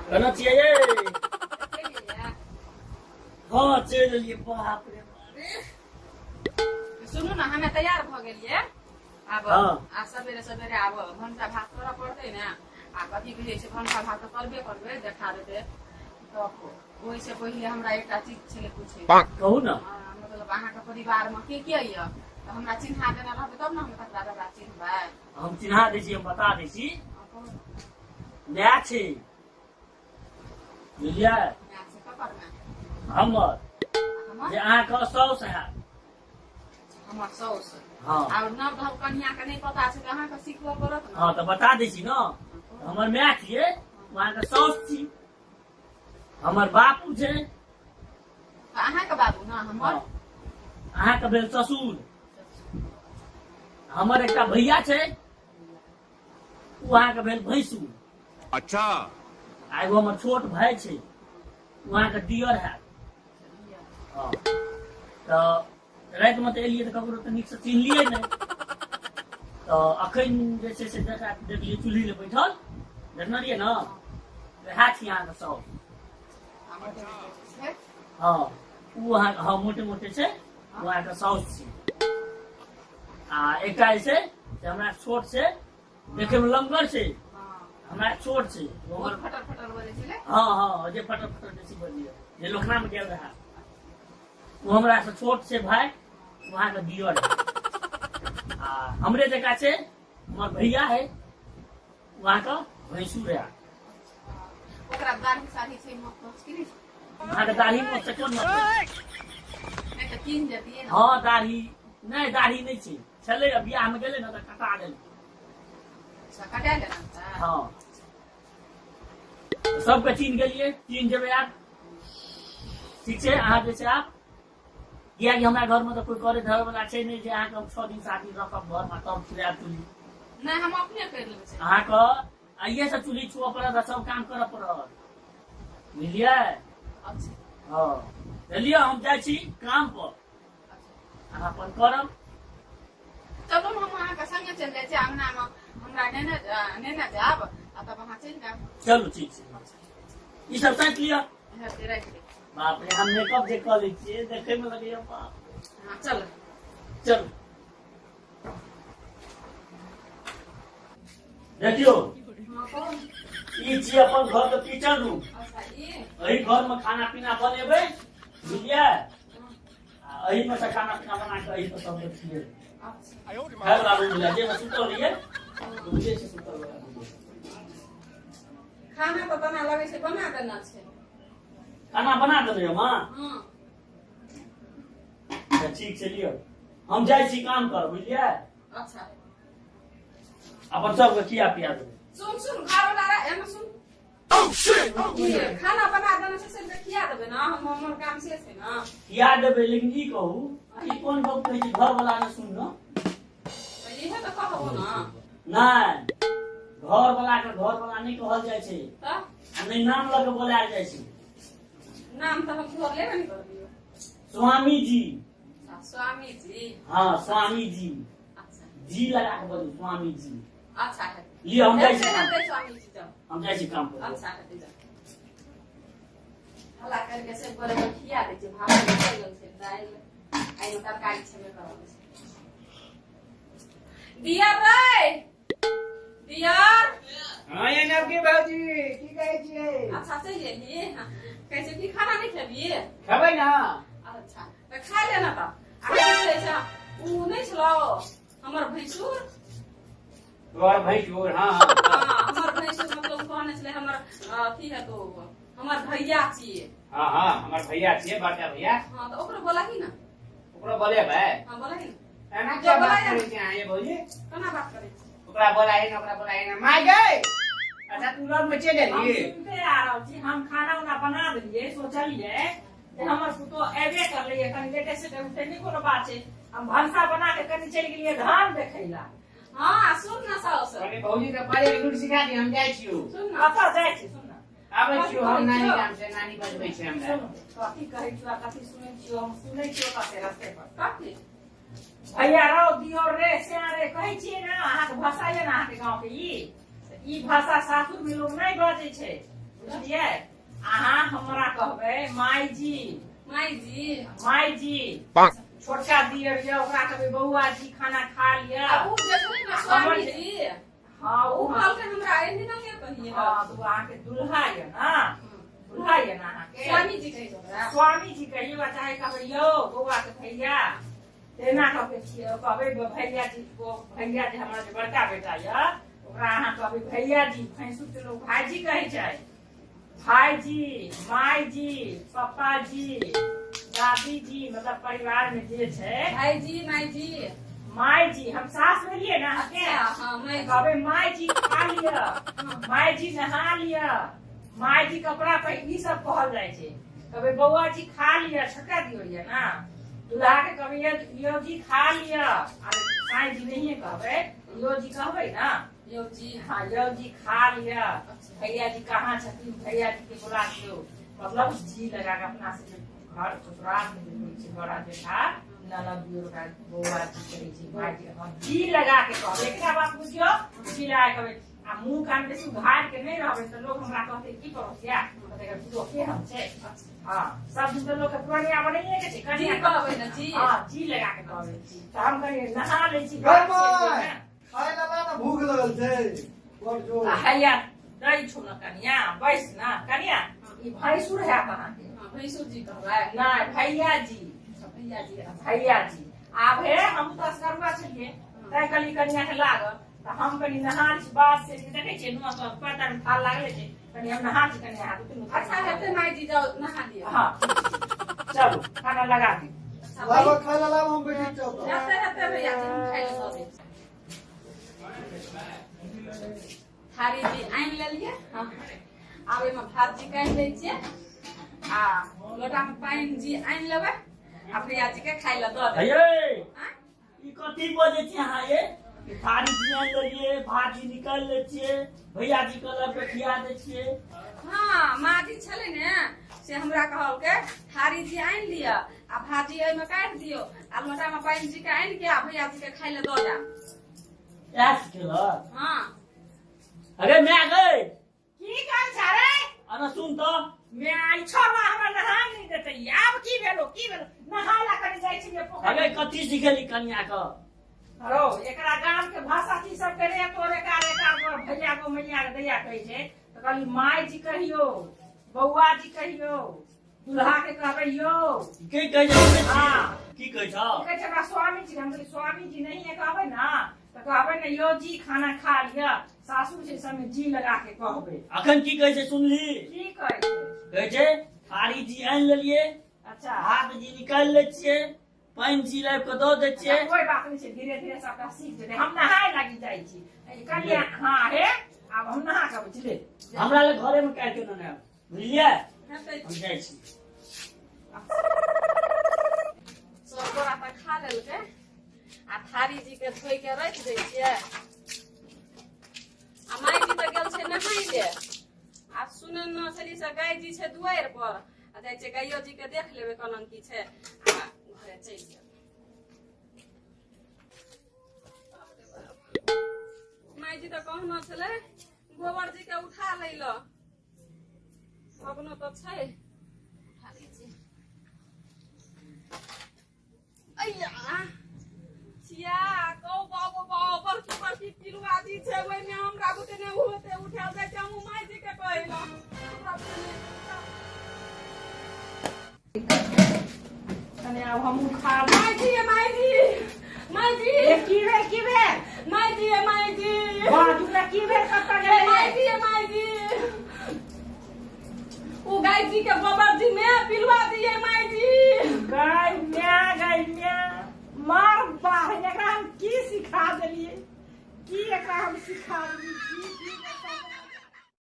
कहना चाहिए हाँ चल लिए बाप रे सुनू ना हमें तैयार भ गेलिए अब आ सवेरे सवेरे आब भनसा भात करऽ पड़तै ना आ कथी कहै छै भनसा भात करबे करबे देखा देते तो ओहि से पहिले हमरा एकटा चीज छले पूछे कहू ना मतलब अहाँ के परिवार में के य तो हमरा चिन्हा देना रहबे तब ना हम तकरा चिन्हबै हम चिन्हा दै छी हम बता दै छी नया छै बुझलियै हमर जे अहाँके साउस है हमर साउस हाँ और नव धव कन्या के नहीं पता छै अहाँ के सिखबो करत ना हाँ तो बता दै छी ना हमर माय छियै वहाँ के साउस छी हमर बापू छै अहाँ के बाबू ना हमर अहाँ के भेल ससुर हमर एकटा भैया छै वहाँ के भेल भैंसुर अच्छा एगो हमर छोट भाई छै वहाँ के दियर है हाँ तो रात में तो एलिए तो ककरो तो नीक से चिन्हलिए नहीं तो अखन जे छै से देखलिए चूल्ही ले बैठल देखना रहिए ना वह छी अहाँ के साउस हाँ वो अहाँ हाँ मोटे मोटे छै वहाँ के साउस छी आ एकटा छै हमरा छोट छै देखे में लंगर छै हमरा छोट छै और फटर फटर बोले छले हाँ हाँ जे फटर फटर बेसी बोलिए जे लोखना में गेल रहा वो हमरा से छोट छै भाई वहाँ के दियर है आ हमरे जगह छै हमर भैया है वहाँ का भैंसुर है ओकरा दाढ़ी साढ़ी छै मस्त की वहाँ के दाढ़ी में से कोन मतलब नहीं तो चिन्ह जतिए ना हाँ दाढ़ी नहीं छै छले बियाह में गेले ना तो कटा देल अच्छा कटा लेना हाँ सबके चिन्ह गेलिए चिन्ह जेबै आप ठीक छै अहाँ जे छै आप कियाकि हमरा घर में तो कोई करे धरे वाला छै नहीं जे अहाँके 6 दिन शादी रखब घर में तब चूल्हा चूल्ही नहीं हम अपने कर लेबै से अहाँके आइए से चूल्ही छुअ पड़त सब काम करऽ पड़त बुझलियै अच्छा हाँ चलिए हम जाइ छी काम पर अहाँ अपन करब चलू हम अहाँ के संगे चल जाय छी अंगना में हमरा नेने जाब आ तब अहाँ चल जाब चलू ठीक छै ई सब साइट लिअ हेते राख दे बाप रे हम मेकअप जे कऽ लै छियै देखै में लगैया बाप हां चल चलू देखियो हां कौन ई छी अपन घर के किचन रूम अच्छा ये एही घर में खाना पीना बनेबै बुझलियै आ एही में से खाना पीना बना के एही पर सब लोग खिएबै अच्छा खाए वाला रूम मिला जे में सुतल रहिए बुझिए से सुतल रहिए खाना तो बना लगे से बना देना छै खाना बना देबै माँ हां ठीक छै लियो हम जाइ छी काम कर बुझलियै अच्छा अपन सबके खिया पिया देबै सुन घर वाला एमे सुन ये खाना बना देना से खिया देबै ना हमर काम से छै ना खिया देबै लेकिन ई कहू ई कोन गप कहै छी घर वाला ने सुन न इहे तो कहबो ना नहीं घर वाला नहीं कहल जाइ छै त आ नहीं नाम लऽ के बोलायल जाइ छै नाम तो हम घर लेबे नहीं कर दियो स्वामी जी स्वामी जी हाँ स्वामी जी अच्छा जी लगा के बोलू स्वामी जी अच्छा है लियो हम जाइ छी काम हेते स्वामी जी जाओ हम जाइ छी काम पर अच्छा है जा हला करके से बोले खिया दे छै भात निकल गेल छै दाल आई तरकारी छेबे करल छै दिया रे दिया हाँ ये नबकी भाजी की कहै छियै अच्छा चल गेली कैसे की खाना नहीं खेबी खेबै ना अच्छा तो खा लेना त आ छै उ नहीं छलो हमर भैंसुर तोहर भैंसुर हाँ हमर भैंसुर मतलब कहने छले हमर अथी है तो हमर भैया छिए हाँ हाँ हमर भैया छियै बड़का भैया हां तो ओकरो बोला ही ना ओकरा बोले भाई हां बोला ही एना क्या बात करै छी अहाँ ये भौजी केना बात करै छी ओकरा बोलाही ना माय गए अच्छा तू लग में चल हम गेली सुनते आ रहल छी हम खाना उना बना देलिए सोचलिए जे हमर पुतो एबे करलिए कनि लेटे से उठे नहीं कोनो बात छै हम भंसा बना के कनि चल गेलिए धान देखैला हां सुन ना साउस अरे भौजी के पहले लूट सिखा दी हम जाइ छियो सुन ना कतऽ जाइ छी सुन ना आबै छियो हम नानी काम से नानी बजबै छै हमरा सुन कथी कहै छियो कथी सुनै छियो हम सुनै छियो कते रस्ते पर कथी भैया रौ दियो रे से रे कहै छियै ना अहाँ के भाषा ये ना अहाँ के गांव के ई भाषा सासुर में लोग नहीं बजै छै बुझलिए अहाँ हमरा कहबै माई जी माई जी माई जी छोटका दियर ये ओकरा कहबै बउआ जी खाना खा लिया अब उ देखै ना स्वामी जी हाँ उ वो कहल के हमरा एहन ना के कहिए हाँ तो अहाँ के दुल्हा ये ना दुल्हा ये ना अहाँ के स्वामी जी कहि हमरा स्वामी जी कहियो चाहे कहबै यो बउआ के भैया तेना कहबै भैया जी को भैया जी हमरा जे बड़का बेटा ये ओकरा अहाँ कहबै भैया जी भैंसुर के लोग भाईजी कहै छै भाईजी माई जी पापा जी दादी जी मतलब परिवार में जे छै भाई जी माई जी माई जी हम सास भेलिए ना के हां माई जी कहबै माई जी खा लिया माई जी नहा लिया माई जी कपड़ा पहिन ई सब कहल जाय छै कहबै बउआ जी खा लिया छका दियो ये ना दूल्हा के कहबै यो जी खा लिया अरे माई जी नहीं कहबै यो जी कहबै ना यो जी हाँ यो जी खा लिया भैया जी कहाँ छथिन भैया जी के बुला दियो मतलब जी लगा के अपना से घर ससुराल में जे होइ छै बड़ा जेठा ननद दियो का बउआ जी कहै छै भाई जी हम जी लगा के कहबै एकरा बात बुझियो जी लगा के कहबै आ मुंह कान में सुधार के नहीं रहबै त लोग हमरा कहते की पड़ोसिया कहते तू के हम छै हां सब दिन तो लोग के पुरानिया बनैए के छै कनिया कहबै ना जी हां जी लगा के कहबै त हम कनी नहा लै छी खाए ला ना भूख लगल छै बड़ जोर हैया दही छो न कनिया बैस ना कनिया ई भैंसुर है कहाँ के हां भैंसुर जी कहबै ना भैया जी भैया जी भैया जी आब हे हम तो असगरुआ छलिए तै कली कनिया के लागल त हम कनी नहा छी बात से देखे छियै नुआ सब पैर में थाल लागले छै कनी हम नहा छी कनिया हाथ तुम अच्छा हेते माई जी जाओ नहा लिया हां चलो खाना लगा दी लावा खाए ला हम बैठी चल हेते हेते भैया जी हम खाइ ले सब थारी जी आइन ले लिए हां आब एमे भात जी काट लै छियै आ लोटा में पानी जी आइन लेबै आ भैया जी के खाइ ले द दे हे ई कथी बजे छी अहाँ ये थारी जी आनि लेलिए भात जी निकाल ले छिए भैया जी कलर पे खिया दे छिए हां माँ जी छले ने से हमरा कहल के थारी जी आइन लिया आ भात जी एमे काट दियो आ लोटा में पानी जी के आइन के आ भैया जी के खाइ ले द जा ऐस केलक हां अरे मैं गई की कर छ रे अरे सुन तो मैं आई छोरा हमरा नहा नहीं देते आब की भेलो नहाला करी जाय छी अरे कथी सिखेली कन्या का अरो एकरा गांव के भाषा की सब करे तोरे कार भैया को मैया के दैया कहै छै त कहली माई जी कहियो बउआ जी कहियो दुल्हा के कहबै यो के कह जे हां की कह छ कहै छै हमरा स्वामी जी हम स्वामी जी नहीं है कहबै ना त कहबै ना यो जी खाना खा लिया सासू जी समय जी लगा के कहबै अखन की कह छै सुनली की कहै छै थारी जी आनि लेलिए अच्छा भात जी निकाल ले छिए पानी जी लाइब के दो दे छिए कोई बात नहीं छै धीरे धीरे सबटा सीख जेतै हम नहाय लागी जाइ छी कनिया हां हे आब हम नहा के बुझले हमरा ले घरे में काट के न बुझलिए हेतै हम जाइ छी सब गोरा पर खा लेलकै आ थारी जी के धोइ के रख दै छियै आ माई जी तऽ गेल छै नहाय ले आ सुनन न छली से गाय जी छै दुआर पर आ जाइ छै गाइयो जी के देख लेबै कलन की छै आ घरे चलि गेल माई जी तऽ कहना छलै गोबर जी के उठा लै ल भगनो तऽ छै उठा लै छी अय्या छिया कौ बाबू बाबर की पिलुआ जी छै ओइ में हमरा बुते ने होते उठाल जाय छै हम माई जी के कहला हमरा कने अब हम खा माई जी माई जी ये की बे माई जी वाह तूने की बे कत गेले माई जी ओ गाय जी के गोबर जी में पिलुआ जी माई जी गाय में मार बाह एकरा हम की सिखा देलिए की एकरा हम सिखा देलिए